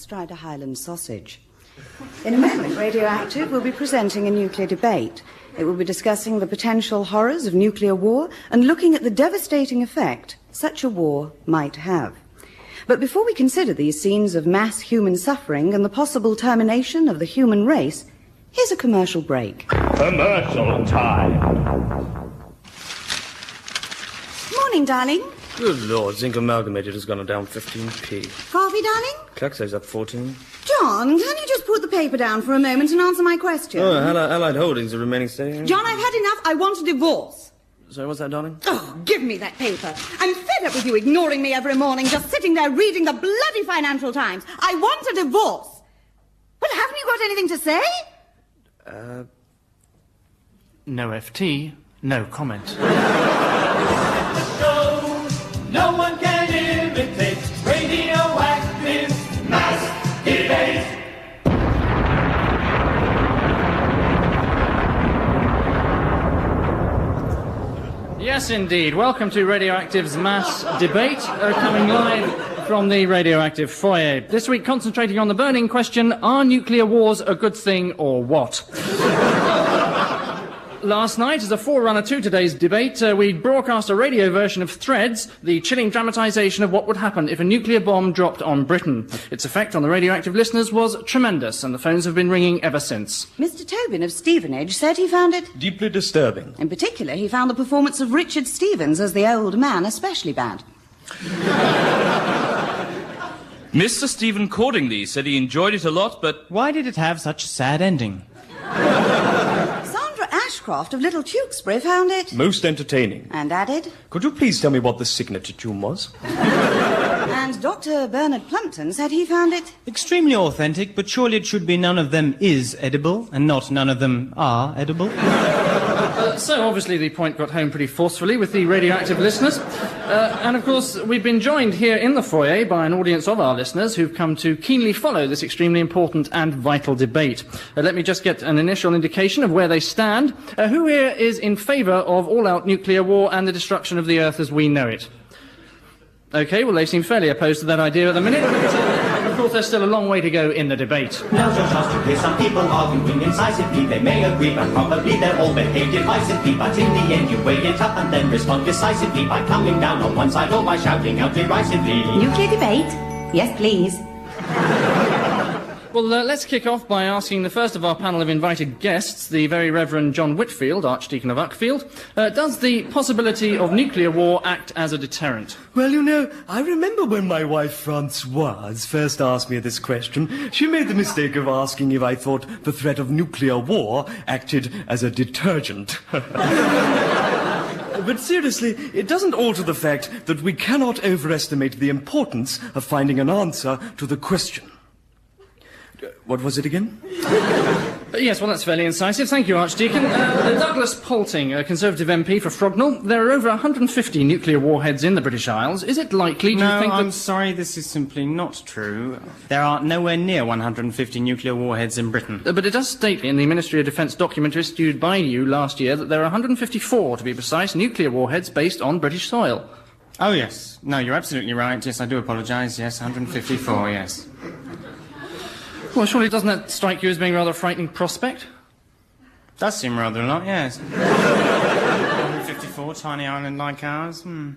tried a Highland sausage. In a moment, Radioactive will be presenting a nuclear debate. It will be discussing the potential horrors of nuclear war and looking at the devastating effect such a war might have. But before we consider these scenes of mass human suffering and the possible termination of the human race, here's a commercial break. Commercial time. Morning, darling. Good Lord, zinc amalgamated has gone down 15p. Coffee, darling? Claxo's up 14. John, can you just put the paper down for a moment and answer my question? Oh, Allied Holdings are remaining steady. John, I've had enough. I want a divorce. Sorry, what's that, darling? Oh, give me that paper. I'm fed up with you ignoring me every morning, just sitting there reading the bloody Financial Times. I want a divorce. Well, haven't you got anything to say? No FT, no comment. No one can imitate radioactive mass debate. Yes, indeed. Welcome to Radioactive's Mass Debate, coming live from the Radioactive Foyer. This week concentrating on the burning question, are nuclear wars a good thing or what? Last night, as a forerunner to today's debate, we broadcast a radio version of Threads, the chilling dramatisation of what would happen if a nuclear bomb dropped on Britain. Its effect on the radioactive listeners was tremendous, and the phones have been ringing ever since. Mr. Tobin of Stevenage said he found it Deeply disturbing. In particular, he found the performance of Richard Stevens as the old man especially bad. Mr. Stephen Cordingley said he enjoyed it a lot, but... Why did it have such a sad ending? Sandra Ashcroft of Little Tewkesbury found it Most entertaining. and added. Could you please tell me what the signature tune was? And Dr. Bernard Plumpton said he found it Extremely authentic, but surely it should be none of them is edible, and not none of them are edible. So obviously the point got home pretty forcefully with the radioactive listeners. And of course we've been joined here in the foyer by an audience of our listeners who've come to keenly follow this extremely important and vital debate. Let me just get an initial indication of where they stand. Who here is in favour of all-out nuclear war and the destruction of the Earth as we know it? OK, well, they seem fairly opposed to that idea at the minute. Of course, there's still a long way to go in the debate. Now's your chance to hear some people arguing incisively. They may agree, but probably they'll all behave divisively. But in the end, you weigh it up and then respond decisively by coming down on one side or by shouting out derisively. nuclear debate. Yes, please. Well, let's kick off by asking the first of our panel of invited guests, the Very Reverend John Whitfield, Archdeacon of Uckfield. Does the possibility of nuclear war act as a deterrent? Well, you know, I remember when my wife Francoise first asked me this question, she made the mistake of asking if I thought the threat of nuclear war acted as a detergent. But seriously, it doesn't alter the fact that we cannot overestimate the importance of finding an answer to the question. What was it again? Yes, well, that's fairly incisive. Thank you, Archdeacon. Douglas Poulting, a Conservative MP for Frognall. There are over 150 nuclear warheads in the British Isles. Is it likely, do you think I'm sorry, this is simply not true. There are nowhere near 150 nuclear warheads in Britain. But it does state in the Ministry of Defence document issued by you last year that there are 154, to be precise, nuclear warheads based on British soil. Oh, yes. No, you're absolutely right. Yes, I do apologise. Yes, 154, yes. Well, surely doesn't that strike you as being a rather frightening prospect? Does seem rather a lot, yes. 54, tiny island like ours. Oh,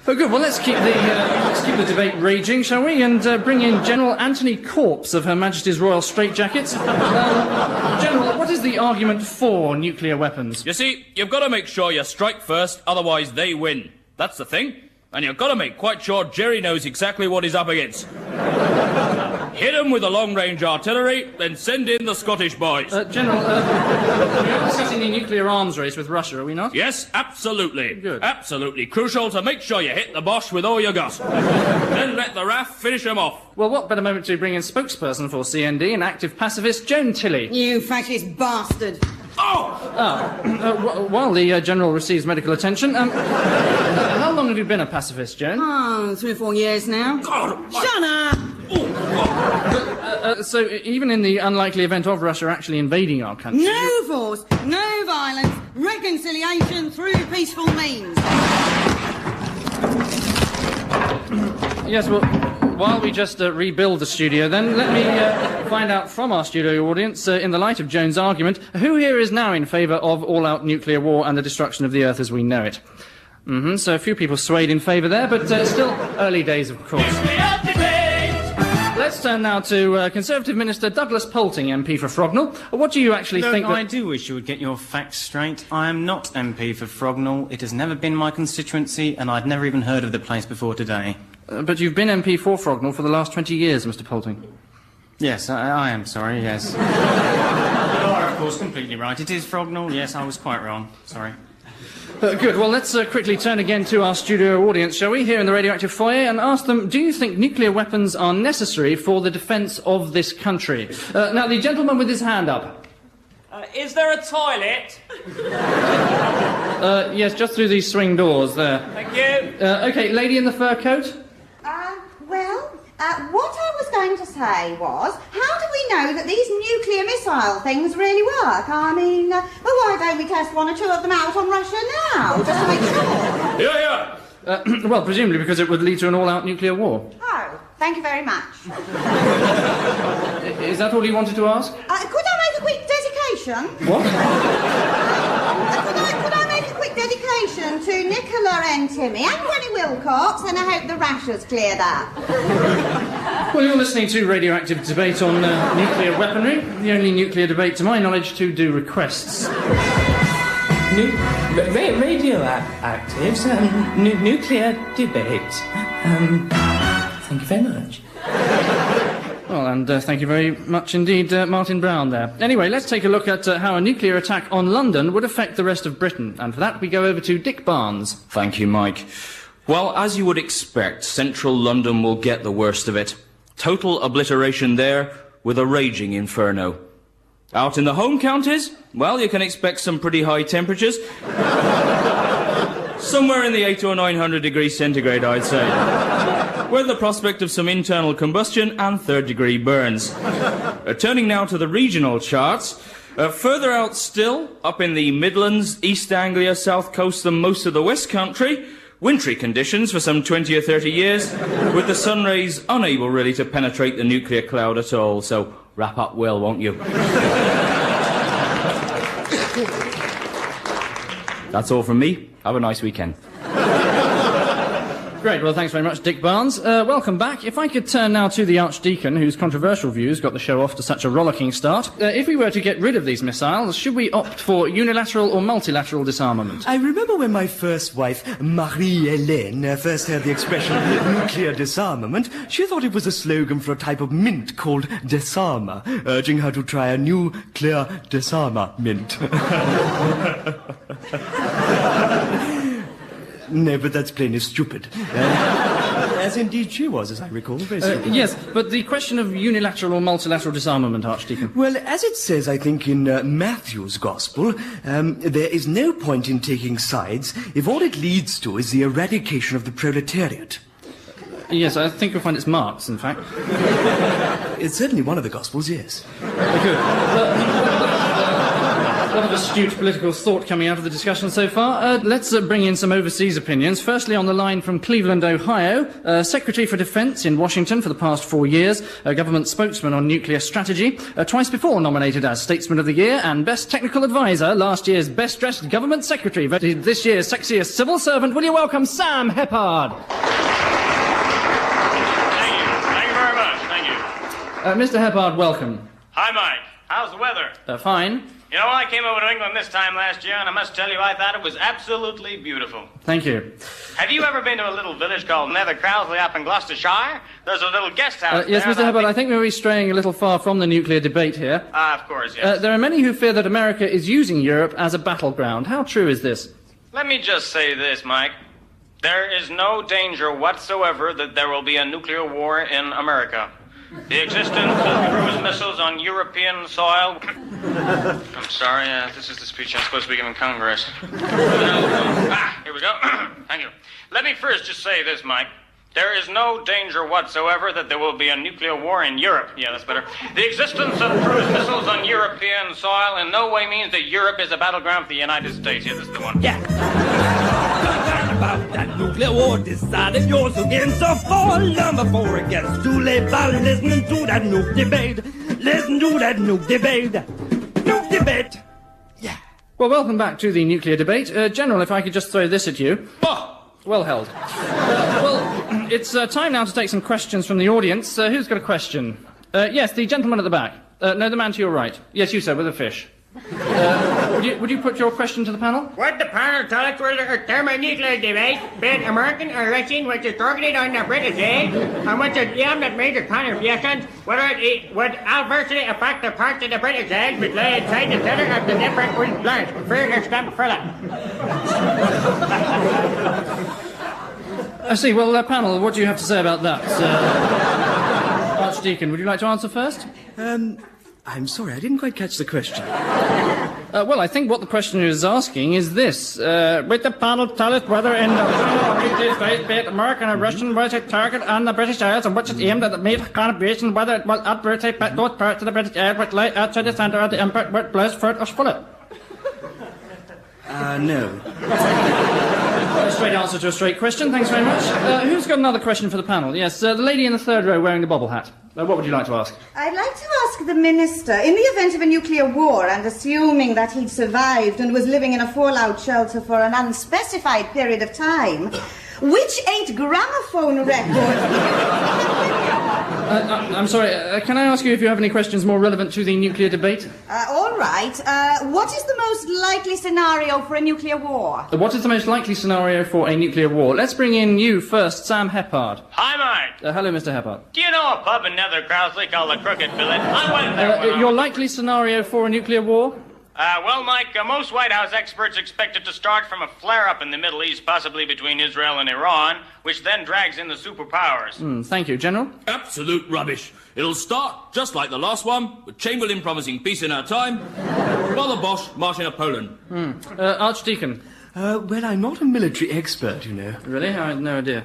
good. Well, let's keep the debate raging, shall we? And bring in General Anthony Corpse of Her Majesty's Royal Straitjackets. General, what is the argument for nuclear weapons? You see, you've got to make sure you strike first, otherwise they win. That's the thing. And you've got to make quite sure Jerry knows exactly what he's up against. Hit him with the long-range artillery, then send in the Scottish boys. General, we're discussing the nuclear arms race with Russia, are we not? Yes, absolutely. Good. Absolutely crucial to make sure you hit the Bosch with all you got. Then let the RAF finish him off. Well, what better moment to bring in spokesperson for CND and active pacifist Joan Tilley? You fascist bastard. While the General receives medical attention, how long have you been a pacifist, Joan? Oh, 3 or 4 years now. God, Shut up! So even in the unlikely event of Russia actually invading our country... No force, no violence, reconciliation through peaceful means. Yes, well, while we just rebuild the studio, then let me find out from our studio audience, in the light of Joan's argument, who here is now in favour of all-out nuclear war and the destruction of the Earth as we know it? So a few people swayed in favour there, but still early days, of course. Let's turn now to Conservative Minister Douglas Poulting, MP for Frognall. What do you actually think that... I do wish you would get your facts straight. I am not MP for Frognall. It has never been my constituency, and I'd never even heard of the place before today. But you've been MP for Frognall for the last 20 years, Mr Poulting. Yes, I am sorry, yes. You are, of course, completely right. It is Frognall. Yes, I was quite wrong. Sorry. Good. Well, let's quickly turn again to our studio audience, shall we, here in the radioactive foyer, and ask them, do you think nuclear weapons are necessary for the defence of this country? Now, the gentleman with his hand up. Is there a toilet? Yes, just through these swing doors there. Thank you. OK, lady in the fur coat? What I was going to say was, how do we know that these nuclear missile things really work? I mean, well, why don't we test one or two of them out on Russia now, just to make sure? Yeah. Well, presumably because it would lead to an all-out nuclear war. Oh, thank you very much. Is that all you wanted to ask? Could I make a quick dedication? What? Could I make a quick dedication to Nicola and Timmy and Granny Wilcox, and I hope the rashers cleared up. Well, you're listening to Radioactive Debate on nuclear weaponry, the only nuclear debate, to my knowledge, to do requests. Radioactives, nuclear debate. Thank you very much. Well, and thank you very much indeed, Martin Brown there. Anyway, let's take a look at how a nuclear attack on London would affect the rest of Britain. And for that, we go over to Dick Barnes. Thank you, Mike. Well, as you would expect, central London will get the worst of it. Total obliteration there, with a raging inferno. Out in the home counties, well, you can expect some pretty high temperatures. Somewhere in the 800 or 900 degrees centigrade, I'd say. With the prospect of some internal combustion and third-degree burns. Turning now to the regional charts. Further out still, up in the Midlands, East Anglia, South Coast and most of the West Country, wintry conditions for some 20 or 30 years, with the sun rays unable really to penetrate the nuclear cloud at all. So wrap up well, won't you? That's all from me. Have a nice weekend. Great, well, thanks very much, Dick Barnes. Welcome back. If I could turn now to the Archdeacon, whose controversial views got the show off to such a rollicking start. If we were to get rid of these missiles, should we opt for unilateral or multilateral disarmament? I remember when my first wife, Marie-Hélène, first heard the expression nuclear disarmament, she thought it was a slogan for a type of mint called Disarmer, urging her to try a new clear disarmer mint. No, but that's plainly stupid. As indeed she was, as I recall. Very stupid. Yes, but the question of unilateral or multilateral disarmament, Archdeacon. Well, as it says, I think, in Matthew's Gospel, there is no point in taking sides if all it leads to is the eradication of the proletariat. Yes, I think you'll find it's Marx, in fact. It's certainly one of the Gospels, yes. Good. A lot of astute political thought coming out of the discussion so far. Let's bring in some overseas opinions. Firstly, on the line from Cleveland, Ohio, Secretary for Defense in Washington for the past 4 years, government spokesman on nuclear strategy, twice before nominated as Statesman of the Year, and Best Technical Advisor, last year's Best Dressed Government Secretary, voted this year's Sexiest Civil Servant. Will you welcome Sam Heppard? Thank you. Thank you very much. Thank you. Mr. Heppard, welcome. Hi, Mike. How's the weather? Fine. You know, I came over to England this time last year, and I must tell you, I thought it was absolutely beautiful. Thank you. Have you ever been to a little village called Nether Crowsley up in Gloucestershire? There's a little guest house Yes, there. Mr. Heppard, I think we're straying a little far from the nuclear debate here. Of course, yes. There are many who fear that America is using Europe as a battleground. How true is this? Let me just say this, Mike. There is no danger whatsoever that there will be a nuclear war in America. The existence of cruise missiles on European soil... I'm sorry, this is the speech I'm supposed to be giving Congress. Here we go. Thank you. Let me first just say this, Mike. There is no danger whatsoever that there will be a nuclear war in Europe. Yeah, that's better. The existence of cruise missiles on European soil in no way means that Europe is a battleground for the United States. Yeah, this is the one. Yeah. About that nuclear nuclear war decided yours against a fall. Number 4 against too late by listening to that nuke debate. Listen to that nuke debate. Nuke debate. Yeah. Well, welcome back to the nuclear debate. General, if I could just throw this at you. Oh, well held. Well, it's time now to take some questions from the audience. Who's got a question? Yes, the gentleman at the back. No, the man to your right. Yes, you, sir, with a fish. Would you put your question to the panel? Would the panel tell us whether a thermonuclear debate, be it American or Russian, which is targeted on the British aid, and which is aimed at major contributions, whether it would adversely affect the parts of the British aid which lay inside the center of the different wind plants? Fear extent further. I see. Well, panel, what do you have to say about that? Archdeacon, would you like to answer first? I'm sorry, I didn't quite catch the question. Well, I think what the questioner is asking is this. Would the panel tell us whether in the nuclear state, be it American or Russian, was it target on the British Isles and which it aimed at the major contribution, whether it was adversely affect those parts of the British Isles which lay outside the centre of the empire, with place for it or full it? No. A straight answer to a straight question, thanks very much. Who's got another question for the panel? Yes, the lady in the third row wearing the bobble hat. What would you like to ask? I'd like to ask the Minister, in the event of a nuclear war, and assuming that he'd survived and was living in a fallout shelter for an unspecified period of time, which 8 gramophone records... I'm sorry, can I ask you if you have any questions more relevant to the nuclear debate? All right. What is the most likely scenario for a nuclear war? What is the most likely scenario for a nuclear war? Let's bring in you first, Sam Heppard. Hi, Mike. Hello, Mr. Heppard. Do you know a pub in Nether Crowsley called the Crooked Billet? I went there. Your likely scenario for a nuclear war? Well, Mike, most White House experts expect it to start from a flare-up in the Middle East, possibly between Israel and Iran, which then drags in the superpowers. Thank you. General? Absolute rubbish. It'll start just like the last one, with Chamberlain promising peace in our time, Father Bosch marching to Poland. Archdeacon? Well, I'm not a military expert, you know. Really? I had no idea.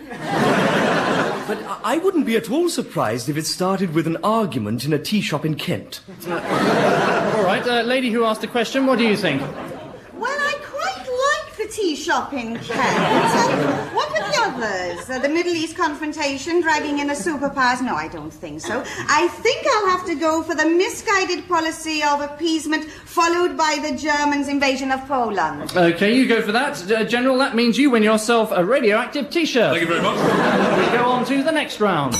But I wouldn't be at all surprised if it started with an argument in a tea shop in Kent. All right, lady who asked the question, what do you think? Well, I quite like the tea shop in Kent. What were the others? The Middle East confrontation, dragging in the superpowers? No, I don't think so. I think I'll have to go for the misguided policy of appeasement followed by the Germans' invasion of Poland. Okay, you go for that. General, that means you win yourself a radioactive T-shirt. Thank you very much. We go on to the next round.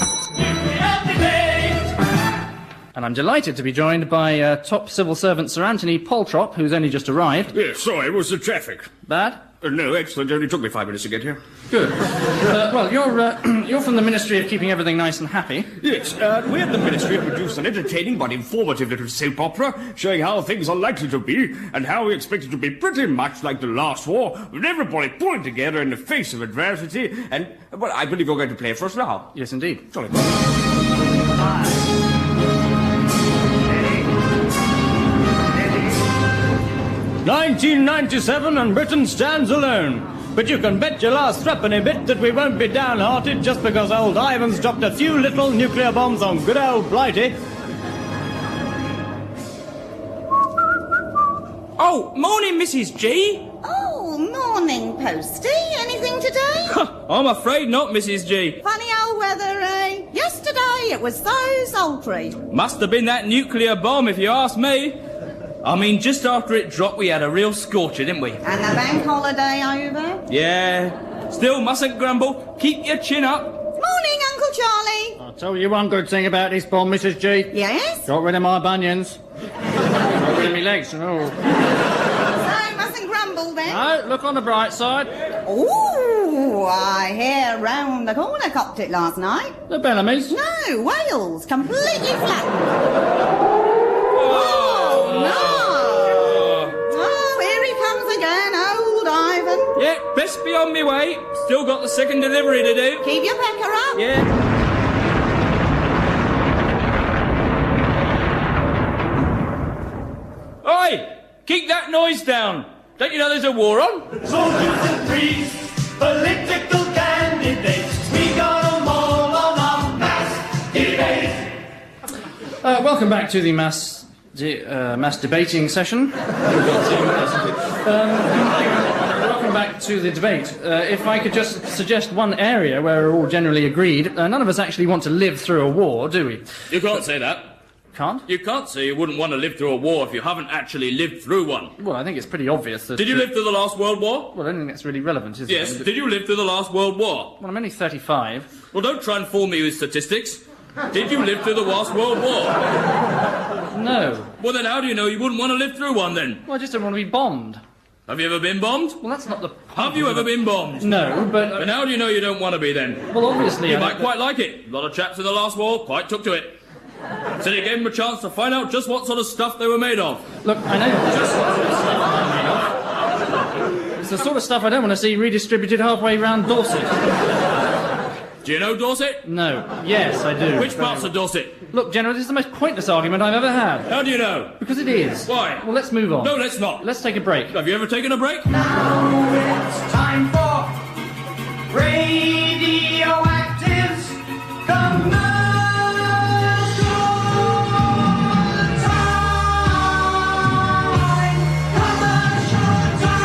And I'm delighted to be joined by top civil servant Sir Anthony Poltrop, who's only just arrived. Yeah, sorry, it was the traffic. Bad? No, excellent. It only took me 5 minutes to get here. Good. Well, you're from the Ministry of Keeping Everything Nice and Happy. Yes, we at the Ministry have produced an entertaining but informative little soap opera showing how things are likely to be and how we expect it to be pretty much like the last war, with everybody pulling together in the face of adversity. And, well, I believe you're going to play it for us now. Yes, indeed. Jolly. 1997 and Britain stands alone. But you can bet your last threepenny bit that we won't be downhearted just because old Ivan's dropped a few little nuclear bombs on good old Blighty. Oh, morning, Mrs. G. Oh, morning, Posty. Anything today? I'm afraid not, Mrs. G. Funny old weather, eh? Yesterday it was so sultry. Must have been that nuclear bomb, if you ask me. I mean, just after it dropped, we had a real scorcher, didn't we? And the bank holiday over? Yeah. Still, mustn't grumble. Keep your chin up. Morning, Uncle Charlie. I'll tell you one good thing about this bomb, Mrs. G. Yes? Got rid of my bunions. Got rid of my legs and all. So, mustn't grumble then? No, look on the bright side. Ooh, I hear round the corner copped it last night. The Bellamy's? No, Wales, completely flattened. Yeah, best be on me way. Still got the second delivery to do. Keep your pecker up. Yeah. Oi! Keep that noise down. Don't you know there's a war on? Soldiers and priests, political candidates, we got 'em all on a mass debate. Welcome back to the mass debating session. Welcome back to the debate. If I could just suggest one area where we're all generally agreed, none of us actually want to live through a war, do we? You can't say that. Can't? You can't say you wouldn't want to live through a war if you haven't actually lived through one. Well, I think it's pretty obvious that... Did you live through the last World War? Well, I don't think that's really relevant, is it? Yes, did you live through the last World War? Well, I'm only 35. Well, don't try and fool me with statistics. Did you live through the last World War? No. Well, then how do you know you wouldn't want to live through one, then? Well, I just don't want to be bombed. Have you ever been bombed? Well, that's not the... Have you ever been bombed? No, but... And how do you know you don't want to be, then? Well, obviously... You might quite like it. A lot of chaps in the last war quite took to it. So it gave them a chance to find out just what sort of stuff they were made of. Look, I know just what sort of stuff I'm made of. It's the sort of stuff I don't want to see redistributed halfway round Dorset. Do you know Dorset? No. Yes, I do. Which parts of Dorset? Look, General, this is the most pointless argument I've ever had. How do you know? Because it is. Why? Well, let's move on. No, let's not. Let's take a break. Have you ever taken a break? Now it's time for Radioactive's commercial time. Commercial time.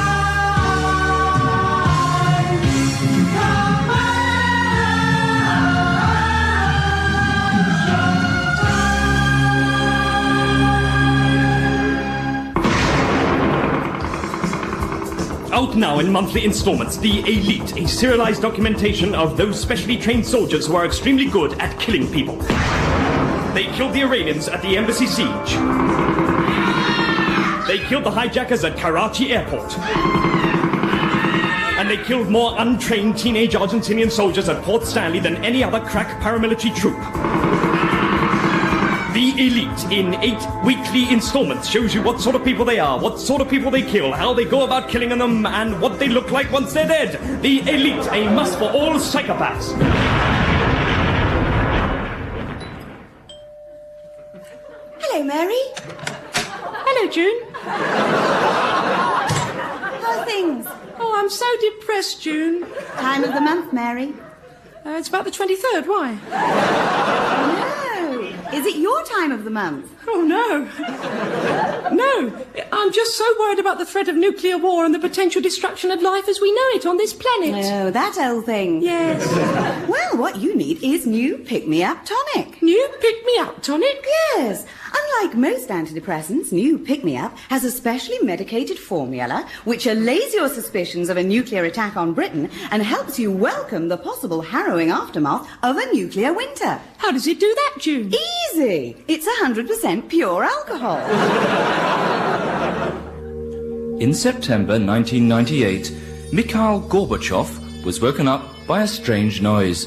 Out now in monthly installments, The Elite, a serialized documentation of those specially trained soldiers who are extremely good at killing people. They killed the Iranians at the embassy siege. They killed the hijackers at Karachi airport. And they killed more untrained teenage Argentinian soldiers at Port Stanley than any other crack paramilitary troop. The Elite, in 8 weekly installments, shows you what sort of people they are, what sort of people they kill, how they go about killing them, and what they look like once they're dead. The Elite, a must for all psychopaths. Hello, Mary. Hello, June. How are things? Oh, I'm so depressed, June. Time of the month, Mary. It's about the 23rd. Why? No. Is it your time of the month? Oh, no. No. I'm just so worried about the threat of nuclear war and the potential destruction of life as we know it on this planet. Oh, that old thing. Yes. Well, what you need is new pick-me-up tonic. New pick-me-up tonic? Yes. Unlike most antidepressants, new pick-me-up has a specially medicated formula which allays your suspicions of a nuclear attack on Britain and helps you welcome the possible harrowing aftermath of a nuclear winter. How does it do that, June? Easy. It's 100% pure alcohol. In September 1998, Mikhail Gorbachev was woken up by a strange noise.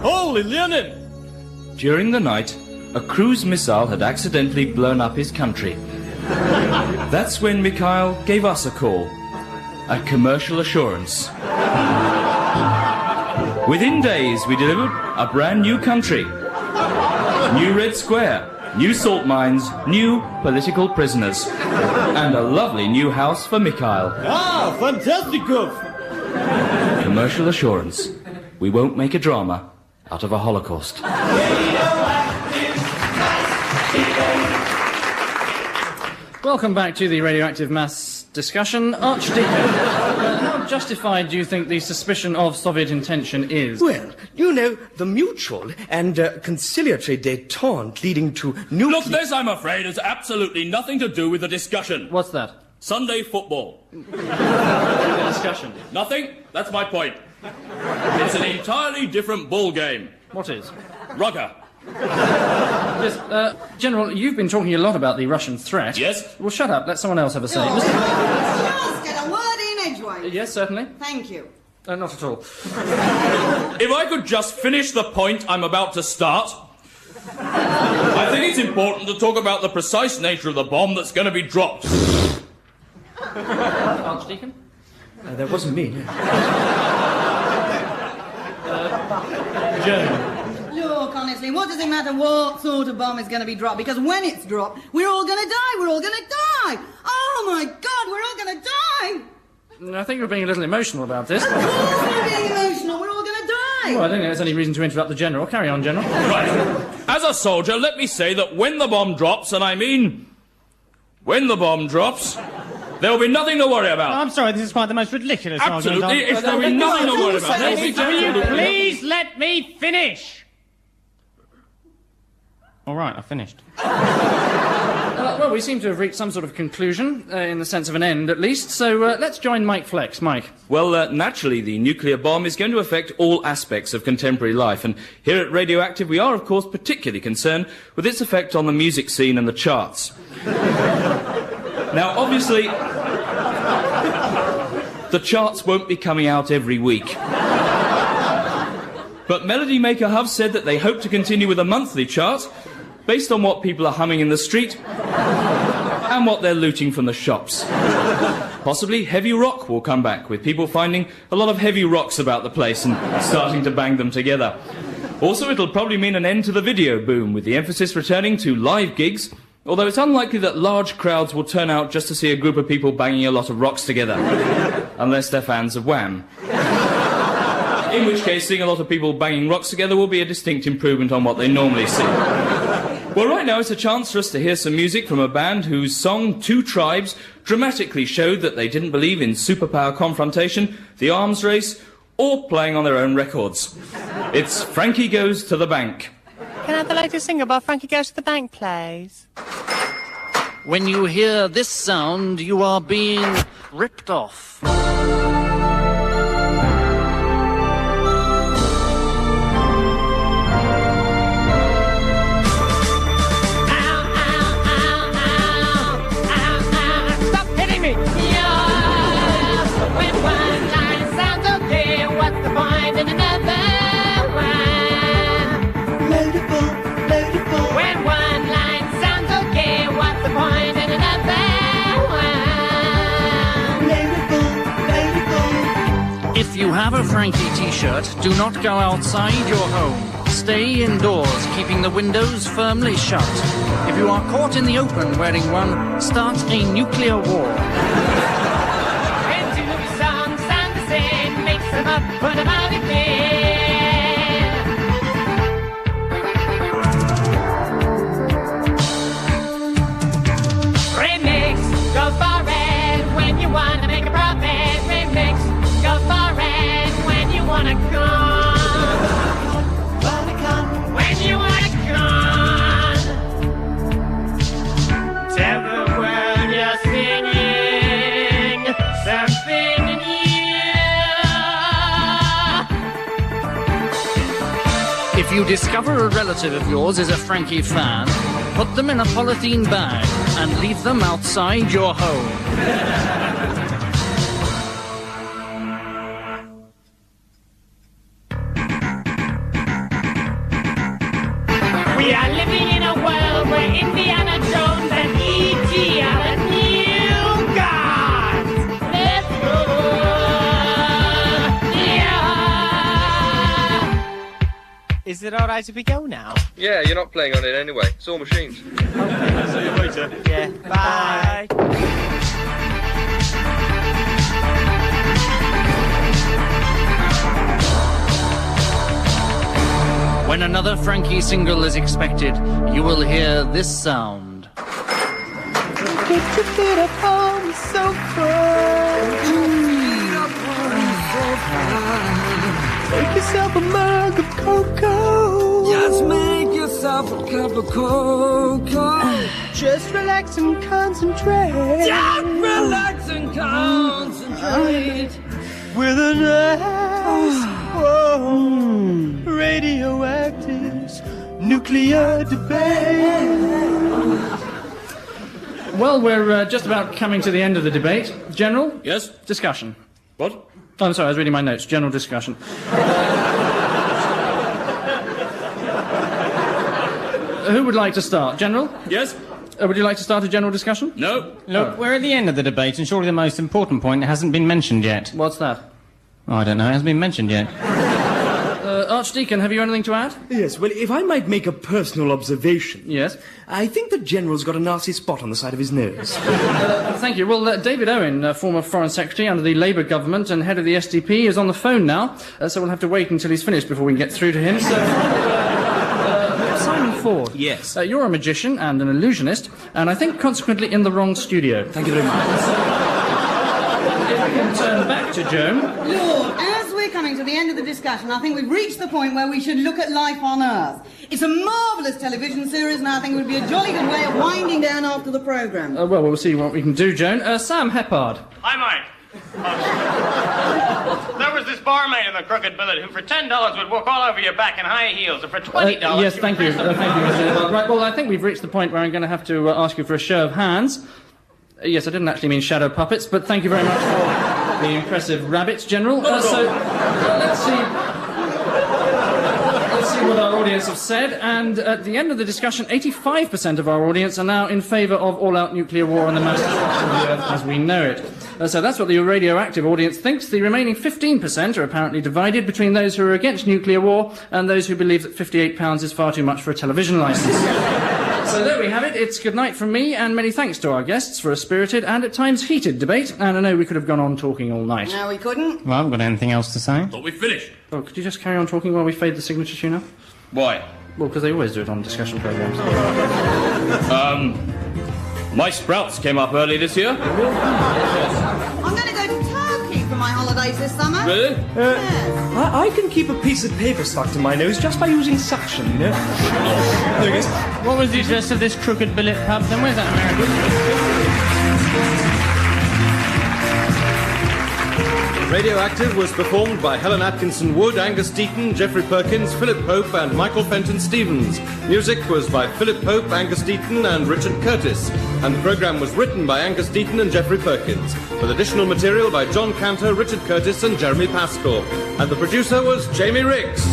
Holy Lenin! During the night, a cruise missile had accidentally blown up his country. That's when Mikhail gave us a call. A commercial assurance. Within days, we delivered a brand new country. New Red Square, new salt mines, new political prisoners, and a lovely new house for Mikhail. Ah, fantasticov! Commercial assurance. We won't make a drama out of a Holocaust. Welcome back to the radioactive mass discussion. Archdeacon, how justified do you think the suspicion of Soviet intention is? Well, you know, the mutual and conciliatory détente leading to nuclear... Look, this, I'm afraid, has absolutely nothing to do with the discussion. What's that? Sunday football. The discussion. Nothing? That's my point. It's an entirely different ball game. What is? Rugger. Yes, General, you've been talking a lot about the Russian threat. Yes? Well, shut up. Let someone else have a say. Just get a word in edgeways. Yes, certainly. Thank you. Not at all. If I could just finish the point I'm about to start. I think it's important to talk about the precise nature of the bomb that's going to be dropped. Archdeacon? That wasn't me. Joan. Look, honestly, what does it matter what sort of bomb is going to be dropped? Because when it's dropped, we're all going to die. We're all going to die. Oh, my God, we're all going to die. I think you're being a little emotional about this. Of course we're being emotional. We're all going to die. Well, I don't think there's any reason to interrupt the General. Carry on, General. Right. As a soldier, let me say that when the bomb drops, and I mean When the bomb drops, there will be nothing to worry about. I'm sorry, this is quite the most ridiculous argument. Absolutely, there will be nothing to worry about. Will you please let me finish? All right, I finished. Well, we seem to have reached some sort of conclusion, in the sense of an end, at least. So let's join Mike Flex. Mike. Well, naturally, the nuclear bomb is going to affect all aspects of contemporary life, and here at Radioactive we are, of course, particularly concerned with its effect on the music scene and the charts. Now, obviously, the charts won't be coming out every week. But Melody Maker have said that they hope to continue with a monthly chart based on what people are humming in the street and what they're looting from the shops. Possibly heavy rock will come back, with people finding a lot of heavy rocks about the place and starting to bang them together. Also, it'll probably mean an end to the video boom, with the emphasis returning to live gigs, although it's unlikely that large crowds will turn out just to see a group of people banging a lot of rocks together, unless they're fans of Wham. In which case, seeing a lot of people banging rocks together will be a distinct improvement on what they normally see. Well, right now it's a chance for us to hear some music from a band whose song, Two Tribes, dramatically showed that they didn't believe in superpower confrontation, the arms race, or playing on their own records. It's Frankie Goes to the Bank. Can I have the latest single by Frankie Goes to the Bank, please? When you hear this sound, you are being ripped off. If you have a Frankie t-shirt, do not go outside your home. Stay indoors, keeping the windows firmly shut. If you are caught in the open wearing one, start a nuclear war. When two songs sound the same, mix them up, put them out again. Remix, go for it when you want to make a profit. Remix, go for it when you want to come. When you want to come. Tell the world you're singing something new. If you discover a relative of yours is a Frankie fan, put them in a polythene bag and leave them outside your home. We are living in a world where Indiana Jones and E.T. are the new gods. Let's go. Yeah. Is it alright if we go now? Yeah, you're not playing on it anyway. It's all machines. Okay, see you later. Yeah, bye. When another Frankie single is expected, you will hear this sound. Get your feet up on the sofa. Make yourself a mug of cocoa. Just make yourself a cup of cocoa. Just relax and concentrate. Just relax and concentrate. With a nice, radioactive nuclear debate. Well, we're just about coming to the end of the debate. General? Yes? Discussion. What? Oh, I'm sorry, I was reading my notes. General discussion. Who would like to start? General? Yes? Would you like to start a general discussion? No. Look, we're at the end of the debate, and surely the most important point hasn't been mentioned yet. What's that? Oh, I don't know, it hasn't been mentioned yet. Archdeacon, have you anything to add? Yes, well, if I might make a personal observation. Yes? I think the General's got a nasty spot on the side of his nose. Thank you. Well, David Owen, former Foreign Secretary under the Labour government and head of the SDP, is on the phone now, so we'll have to wait until he's finished before we can get through to him. So, Simon Ford. Yes. You're a magician and an illusionist, and I think consequently in the wrong studio. Thank you very much. If we can turn back to Joan. Lord, as we're coming to the end of the discussion, I think we've reached the point where we should look at life on Earth. It's a marvellous television series, and I think it would be a jolly good way of winding down after the programme. Well, we'll see what we can do, Joan. Sam Heppard. Hi, Mike. There was this barmaid in the Crooked Billet who for $10 would walk all over your back in high heels, and for $20... Yes, thank you. Thank you, Mr. Heppard. Right, well, I think we've reached the point where I'm going to have to ask you for a show of hands. Yes, I didn't actually mean shadow puppets, but thank you very much for the impressive rabbits, General. Let's see what our audience have said, and at the end of the discussion, 85% of our audience are now in favour of all-out nuclear war and the mass destruction of the Earth as we know it. So that's what the radioactive audience thinks. The remaining 15% are apparently divided between those who are against nuclear war and those who believe that £58 is far too much for a television licence. So there we have it. It's good night from me, and many thanks to our guests for a spirited and at times heated debate. And I know we could have gone on talking all night. No, we couldn't. Well, I haven't got anything else to say. Thought we finished. Oh, could you just carry on talking while we fade the signature tune up? Why? Well, because they always do it on discussion programmes. My sprouts came up early this year. I'm going to go to Turkey for my holidays this summer. Really? Yes. I can keep a piece of paper stuck to my nose just by using suction, you know? There it goes. What was the address of this Crooked Billet pub? Then where's that American? Radioactive was performed by Helen Atkinson Wood, Angus Deaton, Geoffrey Perkins, Philip Pope and Michael Fenton Stevens. Music was by Philip Pope, Angus Deaton and Richard Curtis. And the programme was written by Angus Deaton and Geoffrey Perkins, with additional material by John Cantor, Richard Curtis and Jeremy Pascal. And the producer was Jamie Riggs.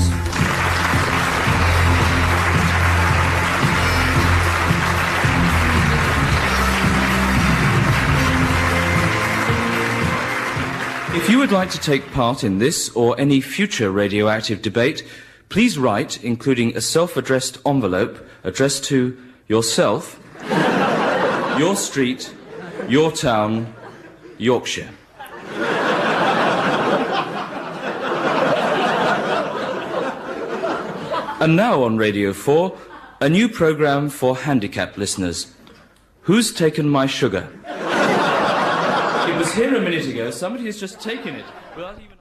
If you would like to take part in this or any future radioactive debate, please write, including a self-addressed envelope addressed to yourself, your street, your town, Yorkshire. And now on Radio 4, a new programme for handicapped listeners. Who's Taken My Sugar? It was here a minute ago. Somebody has just taken it without even...